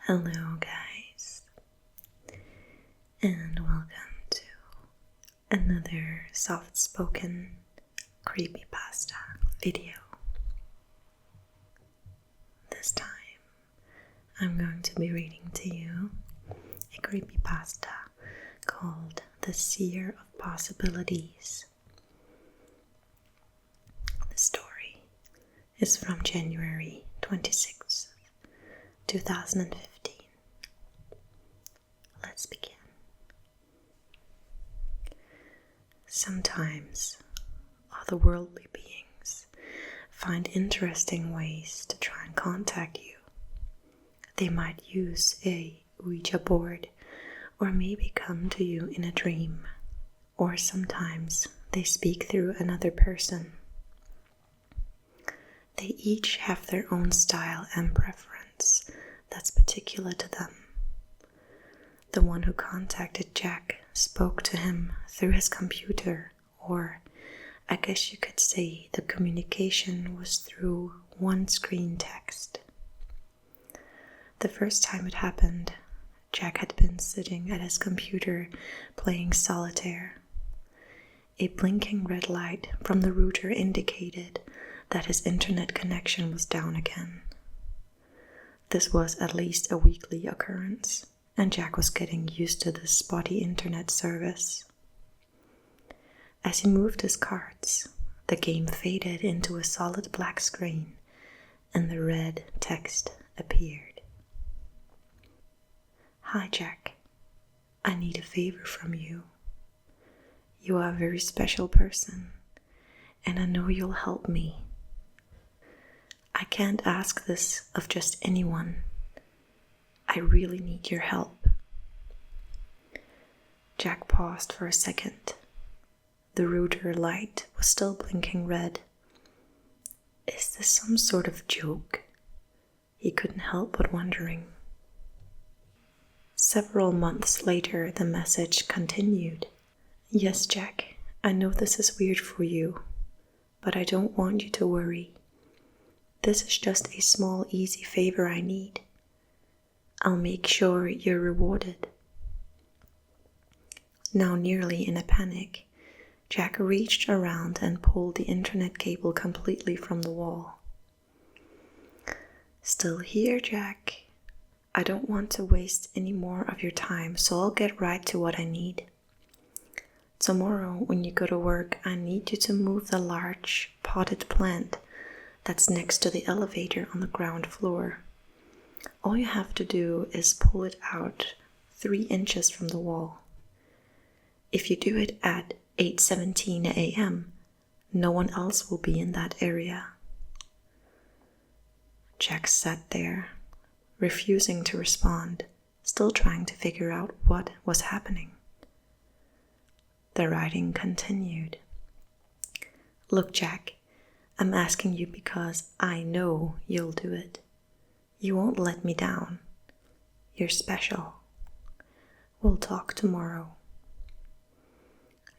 Hello guys, and welcome to another soft-spoken creepypasta video. This time, I'm going to be reading to you a creepypasta called The Seer of Possibilities. The story is from January 26th, 2015. Let's begin. Sometimes otherworldly beings find interesting ways to try and contact you. They might use a Ouija board, or maybe come to you in a dream, or sometimes they speak through another person. They each have their own style and preference that's particular to them. The one who contacted Jack spoke to him through his computer, or I guess you could say the communication was through one-screen text. The first time it happened, Jack had been sitting at his computer playing solitaire. A blinking red light from the router indicated that his internet connection was down again. This was at least a weekly occurrence, and Jack was getting used to this spotty internet service. As he moved his cards, the game faded into a solid black screen, and the red text appeared. "Hi Jack, I need a favor from you. You are a very special person, and I know you'll help me. I can't ask this of just anyone. I really need your help." Jack paused for a second. The router light was still blinking red. Is this some sort of joke? He couldn't help but wondering. Several months later, the message continued. "Yes, Jack, I know this is weird for you, but I don't want you to worry. This is just a small, easy favor I need. I'll make sure you're rewarded." Now nearly in a panic, Jack reached around and pulled the internet cable completely from the wall. "Still here, Jack. I don't want to waste any more of your time, so I'll get right to what I need. Tomorrow, when you go to work, I need you to move the large potted plant that's next to the elevator on the ground floor. All you have to do is pull it out 3 inches from the wall. If you do it at 8:17 a.m., no one else will be in that area." Jack sat there, refusing to respond, still trying to figure out what was happening. The writing continued. "Look, Jack, I'm asking you because I know you'll do it. You won't let me down. You're special. We'll talk tomorrow."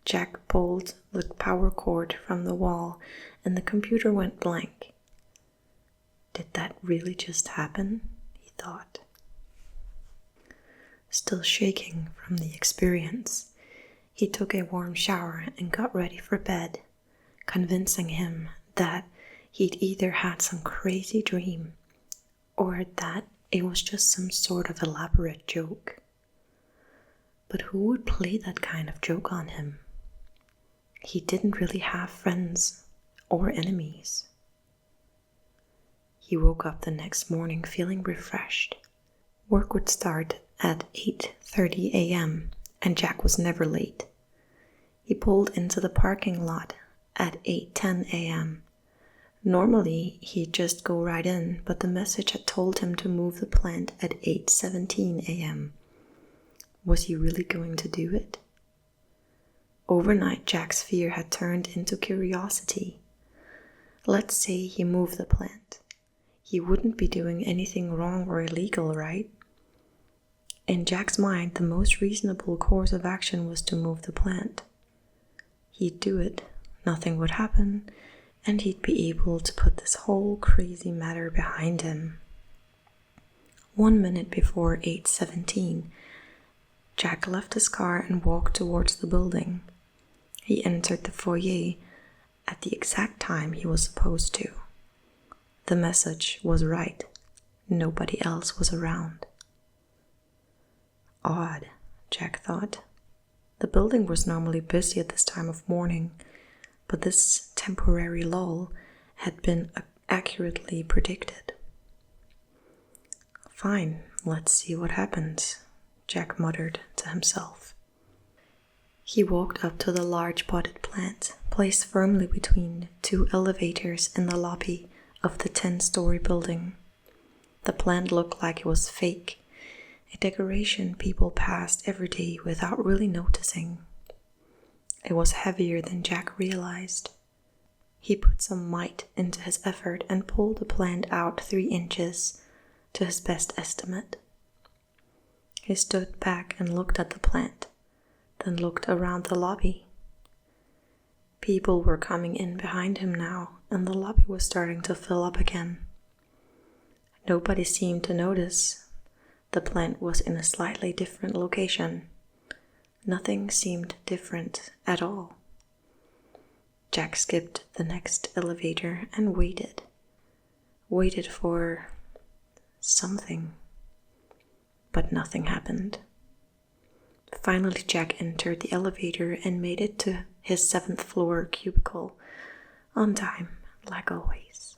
Jack pulled the power cord from the wall and the computer went blank. Did that really just happen? He thought. Still shaking from the experience, he took a warm shower and got ready for bed, convincing him that he'd either had some crazy dream or that it was just some sort of elaborate joke. But who would play that kind of joke on him? He didn't really have friends or enemies. He woke up the next morning feeling refreshed. Work would start at 8:30 a.m. and Jack was never late. He pulled into the parking lot at 8:10 a.m. Normally, he'd just go right in, but the message had told him to move the plant at 8:17 a.m. Was he really going to do it? Overnight, Jack's fear had turned into curiosity. Let's say he moved the plant. He wouldn't be doing anything wrong or illegal, right? In Jack's mind, the most reasonable course of action was to move the plant. He'd do it, nothing would happen, and he'd be able to put this whole crazy matter behind him. 1 minute before 8:17, Jack left his car and walked towards the building. He entered the foyer at the exact time he was supposed to. The message was right. Nobody else was around. Odd, Jack thought. The building was normally busy at this time of morning, but this temporary lull had been accurately predicted. Fine, let's see what happens, Jack muttered to himself. He walked up to the large potted plant, placed firmly between 2 elevators in the lobby of the 10-story building. The plant looked like it was fake, a decoration people passed every day without really noticing. It was heavier than Jack realized. He put some might into his effort and pulled the plant out 3 inches to his best estimate. He stood back and looked at the plant, then looked around the lobby. People were coming in behind him now, and the lobby was starting to fill up again. Nobody seemed to notice. The plant was in a slightly different location. Nothing seemed different at all. Jack skipped the next elevator and waited. Waited for something. But nothing happened. Finally, Jack entered the elevator and made it to his 7th floor cubicle, on time, like always.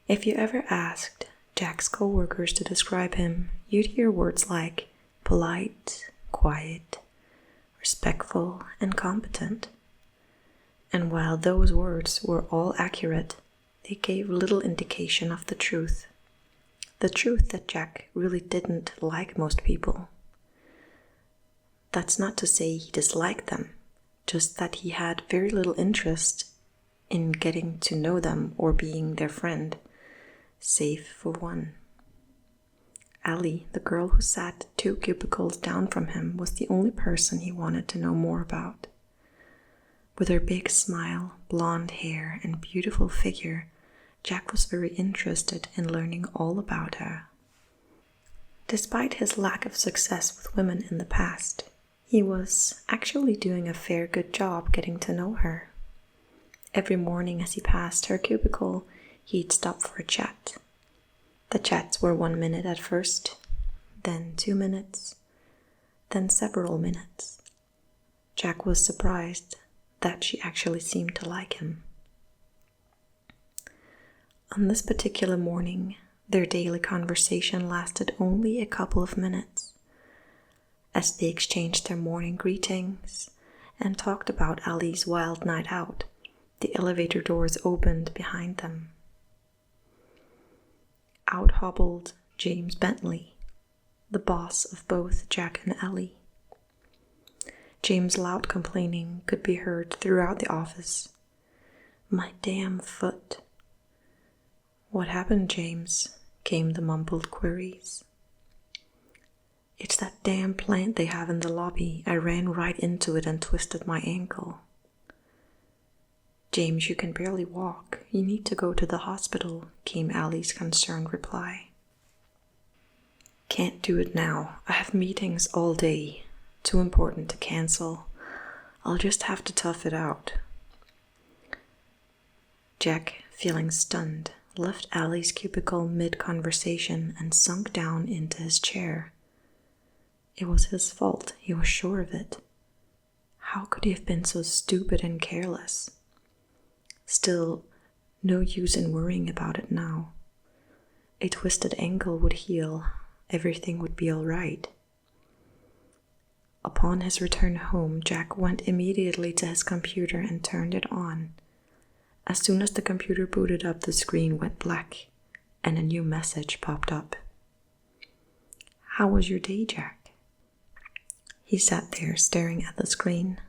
If you ever asked Jack's co-workers to describe him, you'd hear words like polite, quiet, respectful, and competent. And while those words were all accurate, they gave little indication of the truth. The truth that Jack really didn't like most people. That's not to say he disliked them, just that he had very little interest in getting to know them or being their friend, save for one. Allie, the girl who sat 2 cubicles down from him, was the only person he wanted to know more about. With her big smile, blonde hair, and beautiful figure, Jack was very interested in learning all about her. Despite his lack of success with women in the past, he was actually doing a fair good job getting to know her. Every morning as he passed her cubicle, he'd stop for a chat. The chats were 1 minute at first, then 2 minutes, then several minutes. Jack was surprised that she actually seemed to like him. On this particular morning, their daily conversation lasted only a couple of minutes. As they exchanged their morning greetings and talked about Allie's wild night out, the elevator doors opened behind them. Out hobbled James Bentley, the boss of both Jack and Allie. James' loud complaining could be heard throughout the office. "My damn foot." "What happened, James?" came the mumbled queries. "It's that damn plant they have in the lobby. I ran right into it and twisted my ankle." "James, you can barely walk. You need to go to the hospital," came Allie's concerned reply. "Can't do it now. I have meetings all day. Too important to cancel. I'll just have to tough it out." Jack, feeling stunned, left Allie's cubicle mid-conversation and sunk down into his chair. It was his fault, he was sure of it. How could he have been so stupid and careless? Still, no use in worrying about it now. A twisted ankle would heal. Everything would be all right. Upon his return home, Jack went immediately to his computer and turned it on. As soon as the computer booted up, the screen went black, and a new message popped up. "How was your day, Jack?" He sat there staring at the screen,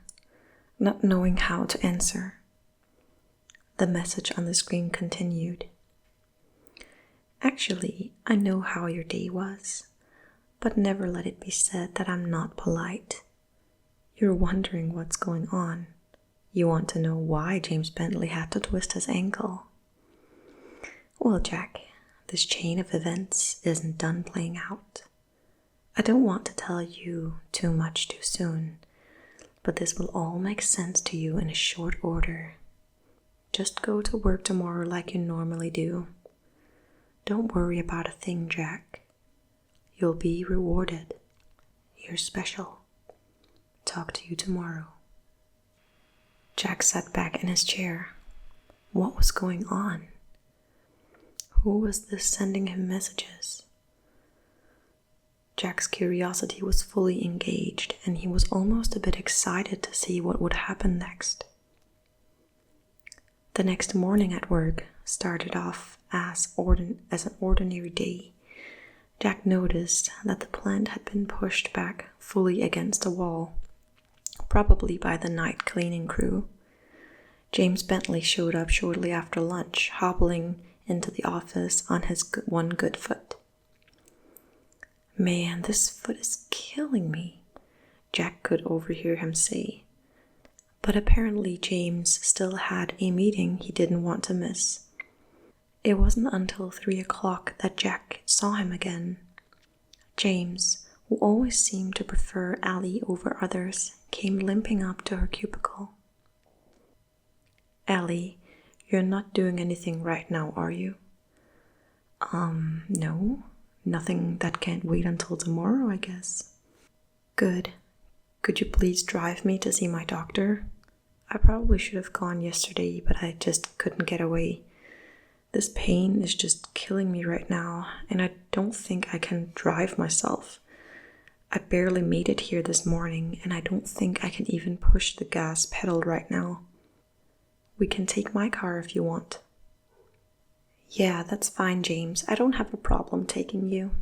not knowing how to answer. The message on the screen continued. "Actually, I know how your day was, but never let it be said that I'm not polite. You're wondering what's going on. You want to know why James Bentley had to twist his ankle. Well, Jack, this chain of events isn't done playing out. I don't want to tell you too much too soon, but this will all make sense to you in a short order. Just go to work tomorrow like you normally do. Don't worry about a thing, Jack. You'll be rewarded. You're special. Talk to you tomorrow. Jack sat back in his chair. What was going on? Who was this sending him messages? Jack's curiosity was fully engaged, and he was almost a bit excited to see what would happen next. The next morning at work started off as an ordinary day. Jack noticed that the plant had been pushed back fully against a wall, probably by the night cleaning crew. James Bentley showed up shortly after lunch, hobbling into the office on his one good foot. "Man, this foot is killing me," Jack could overhear him say. But apparently James still had a meeting he didn't want to miss. It wasn't until 3 o'clock that Jack saw him again. James, who always seemed to prefer Allie over others, came limping up to her cubicle. "Allie, you're not doing anything right now, are you?" No. Nothing that can't wait until tomorrow, I guess." "Good. Could you please drive me to see my doctor? I probably should have gone yesterday, but I just couldn't get away. This pain is just killing me right now, and I don't think I can drive myself. I barely made it here this morning, and I don't think I can even push the gas pedal right now. We can take my car if you want." "Yeah, that's fine, James. I don't have a problem taking you."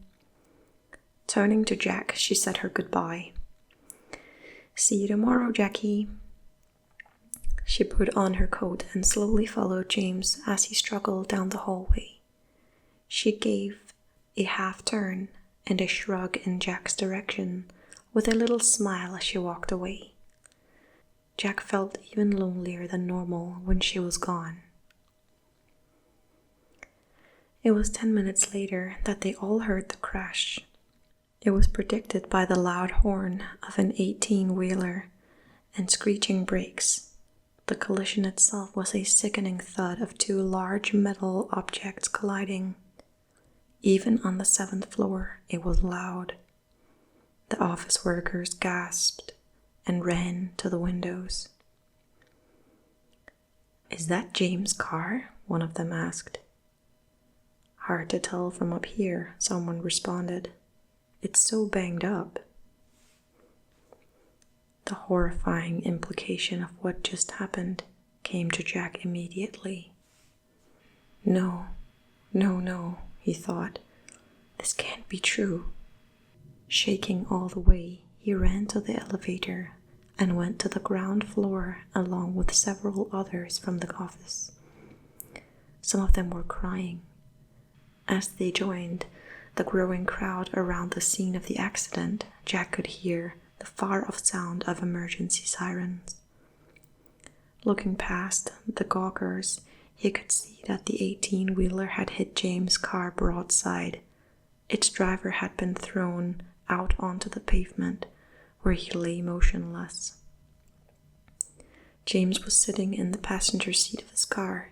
Turning to Jack, she said her goodbye. "See you tomorrow, Jackie." She put on her coat and slowly followed James as he struggled down the hallway. She gave a half turn and a shrug in Jack's direction, with a little smile as she walked away. Jack felt even lonelier than normal when she was gone. It was 10 minutes later that they all heard the crash. It was predicted by the loud horn of an 18-wheeler and screeching brakes. The collision itself was a sickening thud of two large metal objects colliding. Even on the 7th floor, it was loud. The office workers gasped and ran to the windows. "Is that James' car?" one of them asked. "Hard to tell from up here," someone responded. "It's so banged up." The horrifying implication of what just happened came to Jack immediately. No, he thought. This can't be true. Shaking all the way, he ran to the elevator and went to the ground floor along with several others from the office. Some of them were crying. As they joined the growing crowd around the scene of the accident, Jack could hear the far-off sound of emergency sirens. Looking past the gawkers, he could see that the 18-wheeler had hit James' car broadside. Its driver had been thrown out onto the pavement, where he lay motionless. James was sitting in the passenger seat of his car,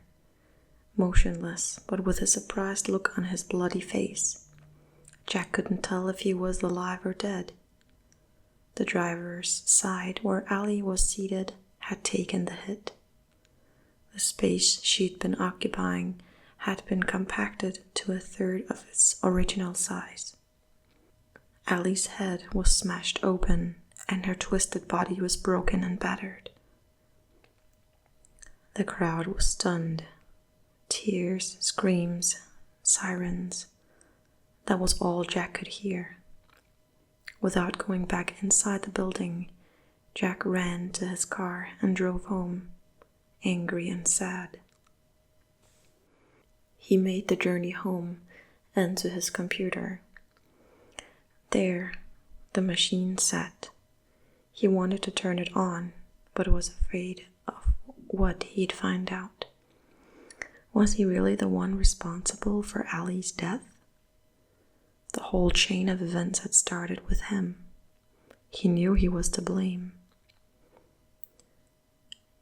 motionless, but with a surprised look on his bloody face. Jack couldn't tell if he was alive or dead. The driver's side, where Allie was seated, had taken the hit. The space she'd been occupying had been compacted to a third of its original size. Allie's head was smashed open, and her twisted body was broken and battered. The crowd was stunned. Tears, screams, sirens. That was all Jack could hear. Without going back inside the building, Jack ran to his car and drove home, angry and sad. He made the journey home and to his computer. There, the machine sat. He wanted to turn it on, but was afraid of what he'd find out. Was he really the one responsible for Allie's death? The whole chain of events had started with him. He knew he was to blame.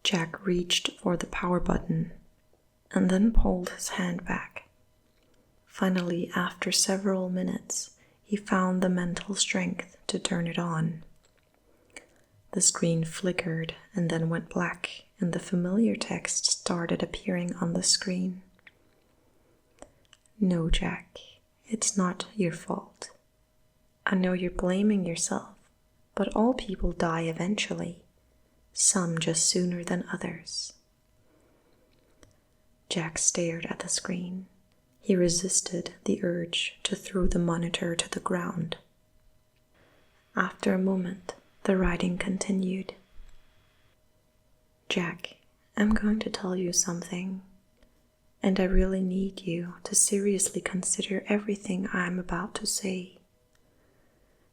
Jack reached for the power button and then pulled his hand back. Finally, after several minutes, he found the mental strength to turn it on. The screen flickered and then went black, and the familiar text started appearing on the screen. No, Jack, it's not your fault. I know you're blaming yourself, but all people die eventually, some just sooner than others. Jack stared at the screen. He resisted the urge to throw the monitor to the ground. After a moment, the writing continued. Jack, I'm going to tell you something, and I really need you to seriously consider everything I'm about to say.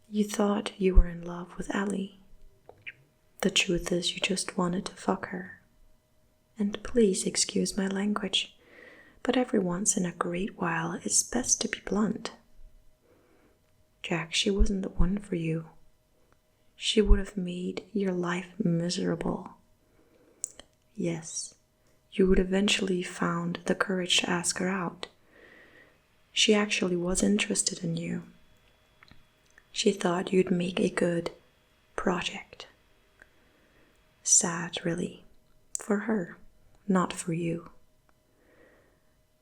You thought you were in love with Ellie. The truth is you just wanted to fuck her. And please excuse my language, but every once in a great while it's best to be blunt. Jack, she wasn't the one for you. She would have made your life miserable. Yes, you would eventually found the courage to ask her out. She actually was interested in you. She thought you'd make a good project. Sad, really, for her, not for you.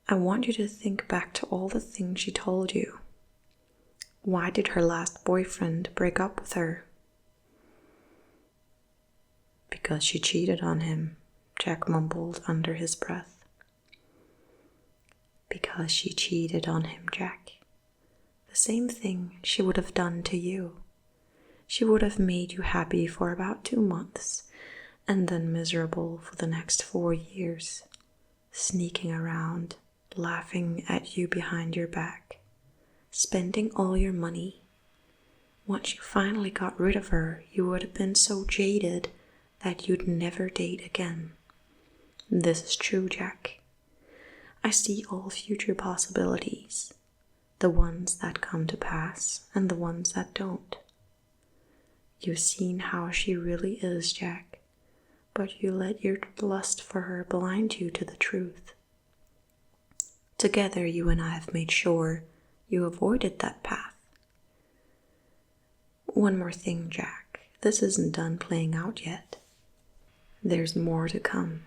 I want you to think back to all the things she told you. Why did her last boyfriend break up with her? Because she cheated on him, Jack mumbled under his breath. Because she cheated on him, Jack. The same thing she would have done to you. She would have made you happy for about 2 months, and then miserable for the next 4 years, sneaking around, laughing at you behind your back, spending all your money. Once you finally got rid of her, you would have been so jaded that you'd never date again. This is true, Jack. I see all future possibilities, the ones that come to pass and the ones that don't. You've seen how she really is, Jack, but you let your lust for her blind you to the truth. Together, you and I have made sure you avoided that path. One more thing, Jack. This isn't done playing out yet. There's more to come.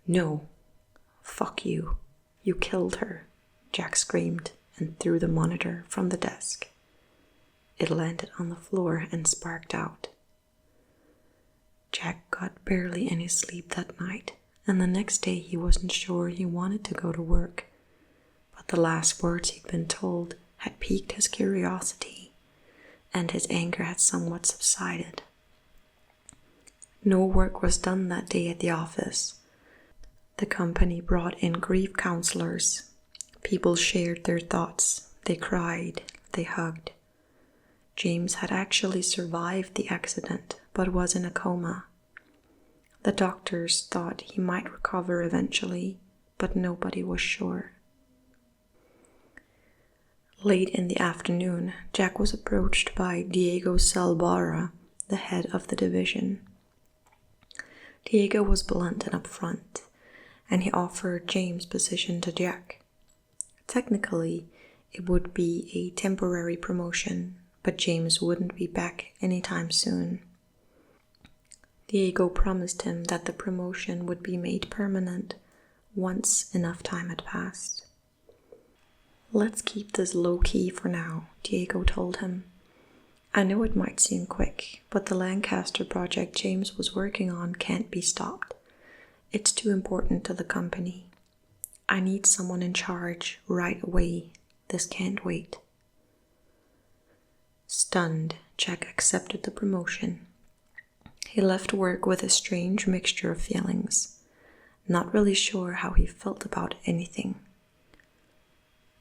No. Fuck you. You killed her, Jack screamed and threw the monitor from the desk. It landed on the floor and sparked out. Jack got barely any sleep that night, and the next day he wasn't sure he wanted to go to work. But the last words he'd been told had piqued his curiosity, and his anger had somewhat subsided. No work was done that day at the office. The company brought in grief counselors. People shared their thoughts. They cried. They hugged. James had actually survived the accident, but was in a coma. The doctors thought he might recover eventually, but nobody was sure. Late in the afternoon, Jack was approached by Diego Salbarra, the head of the division. Diego was blunt and upfront, and he offered James' position to Jack. Technically, it would be a temporary promotion, but James wouldn't be back anytime soon. Diego promised him that the promotion would be made permanent once enough time had passed. Let's keep this low-key for now, Diego told him. I know it might seem quick, but the Lancaster project James was working on can't be stopped. It's too important to the company. I need someone in charge right away. This can't wait. Stunned, Jack accepted the promotion. He left work with a strange mixture of feelings, not really sure how he felt about anything.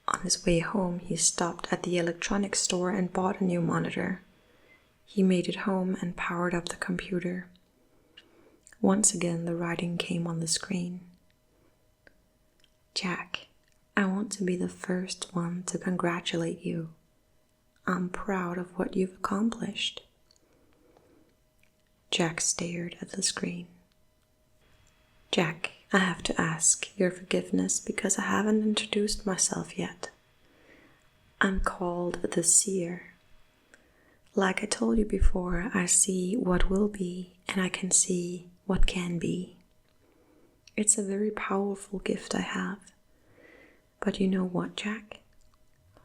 On his way home, he stopped at the electronics store and bought a new monitor. He made it home and powered up the computer. Once again, the writing came on the screen. Jack, I want to be the first one to congratulate you. I'm proud of what you've accomplished. Jack stared at the screen. Jack, I have to ask your forgiveness because I haven't introduced myself yet. I'm called the Seer. Like I told you before, I see what will be and I can see what can be. It's a very powerful gift I have. But you know what, Jack?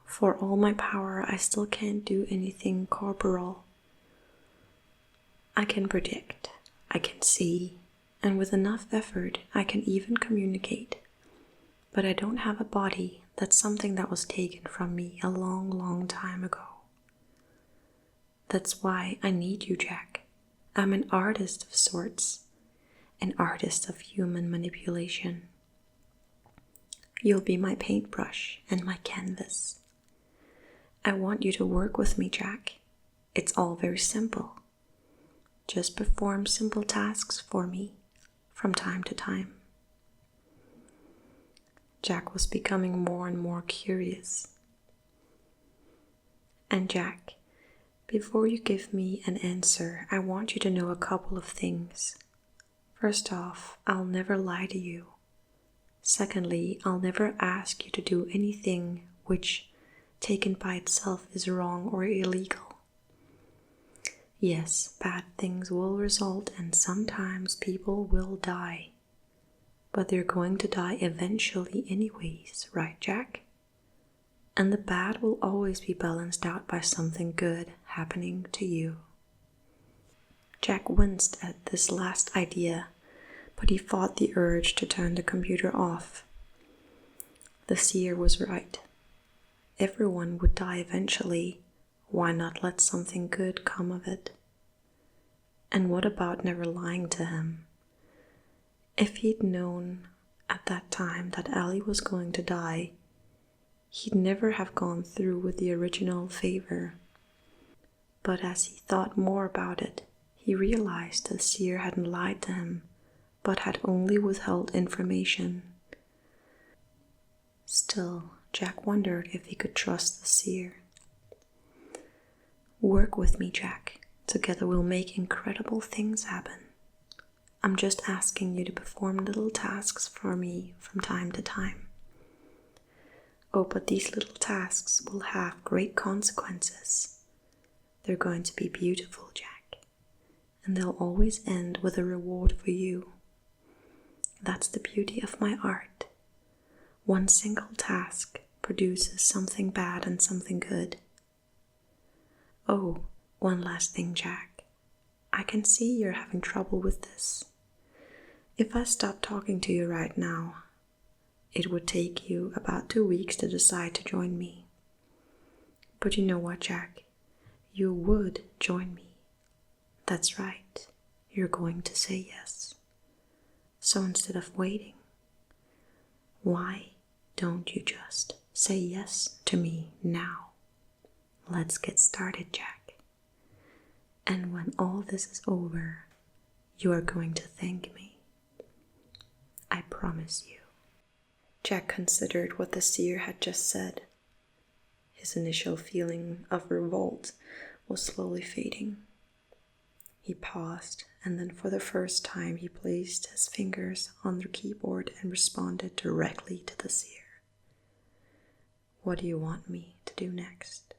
For all my power, I still can't do anything corporal. I can predict, I can see, and with enough effort, I can even communicate. But I don't have a body. That's something that was taken from me a long, long time ago. That's why I need you, Jack. I'm an artist of sorts, an artist of human manipulation. You'll be my paintbrush and my canvas. I want you to work with me, Jack. It's all very simple. Just perform simple tasks for me from time to time. Jack was becoming more and more curious. And Jack, before you give me an answer, I want you to know a couple of things. First off, I'll never lie to you. Secondly, I'll never ask you to do anything which, taken by itself, is wrong or illegal. Yes, bad things will result and sometimes people will die. But they're going to die eventually anyways, right, Jack? And the bad will always be balanced out by something good happening to you. Jack winced at this last idea, but he fought the urge to turn the computer off. The Seer was right. Everyone would die eventually. Why not let something good come of it? And what about never lying to him? If he'd known at that time that Allie was going to die, he'd never have gone through with the original favor. But as he thought more about it, he realized the Seer hadn't lied to him, but had only withheld information. Still, Jack wondered if he could trust the Seer. Work with me, Jack. Together we'll make incredible things happen. I'm just asking you to perform little tasks for me from time to time. Oh, but these little tasks will have great consequences. They're going to be beautiful, Jack. And they'll always end with a reward for you. That's the beauty of my art. One single task produces something bad and something good. Oh, one last thing, Jack. I can see you're having trouble with this. If I stopped talking to you right now, it would take you about 2 weeks to decide to join me. But you know what, Jack? You would join me. That's right. You're going to say yes. So instead of waiting, why don't you just say yes to me now? Let's get started, Jack. And when all this is over, you are going to thank me. I promise you. Jack considered what the Seer had just said. His initial feeling of revolt was slowly fading. He paused, and then for the first time he placed his fingers on the keyboard and responded directly to the Seer. What do you want me to do next?